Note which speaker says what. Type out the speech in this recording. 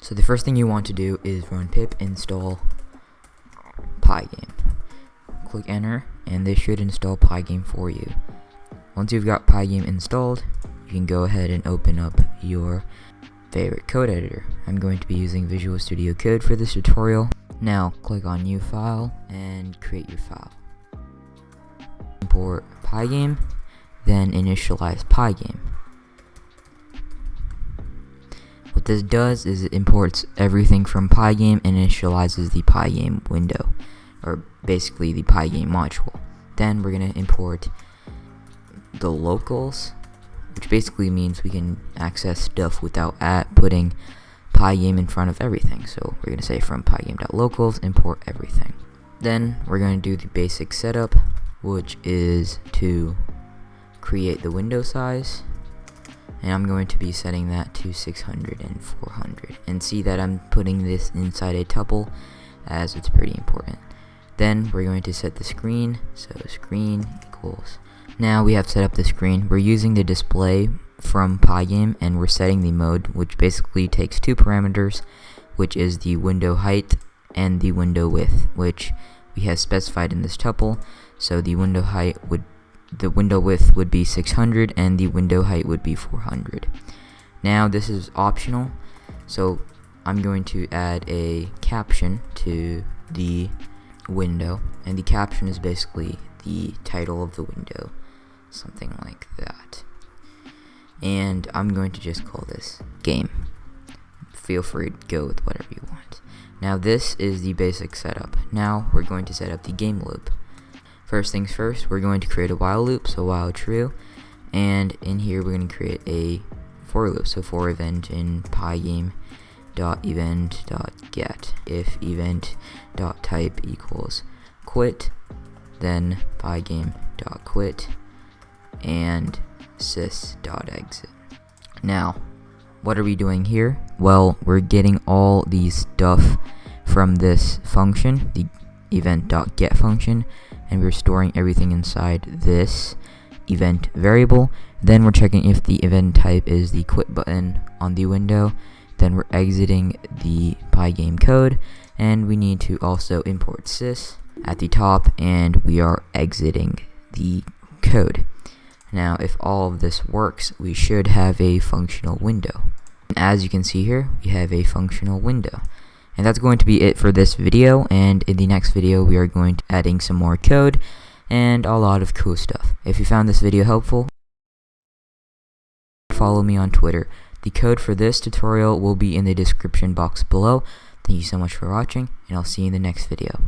Speaker 1: So the first thing you want to do is run pip install pygame. Click enter, and this should install pygame for you. Once you've got pygame installed, you can go ahead and open up your favorite code editor. I'm going to be using Visual Studio Code for this tutorial. Now click on new file and create your file. Import pygame, then initialize pygame. What this does is it imports everything from pygame and initializes the pygame window, or basically the pygame module. Then we're going to import the locals, which basically means we can access stuff without putting pygame in front of everything. So we're going to say from pygame.locals import everything. Then we're going to do the basic setup, which is to create the window size, and I'm going to be setting that to 600 and 400, and see that I'm putting this inside a tuple as it's pretty important. Then we're going to set the screen, so screen equals. Now we have set up the screen. We're using the display from pygame, and we're setting the mode, which basically takes two parameters, which is the window height and the window width, which we have specified in this tuple. So the window width would be 600 and the window height would be 400. Now this is optional, so I'm going to add a caption to the window, and the caption is basically the title of the window, something like that. And I'm going to just call this game. Feel free to go with whatever you want. Now this is the basic setup. Now we're going to set up the game loop. First things first, we're going to create a while loop, so while true, and in here we're going to create a for loop, so for event in pygame.event.get. If event.type equals quit, then pygame.quit and sys.exit. Now, what are we doing here? Well, we're getting all these stuff from this function, the event.get function, and we're storing everything inside this event variable. Then we're checking if the event type is the quit button on the window. Then we're exiting the pygame code, and we need to also import sys at the top, and we are exiting the code. Now if all of this works, we should have a functional window. And as you can see here, we have a functional window. And that's going to be it for this video, and in the next video we are going to adding some more code and a lot of cool stuff. If you found this video helpful, follow me on Twitter. The code for this tutorial will be in the description box below. Thank you so much for watching, and I'll see you in the next video.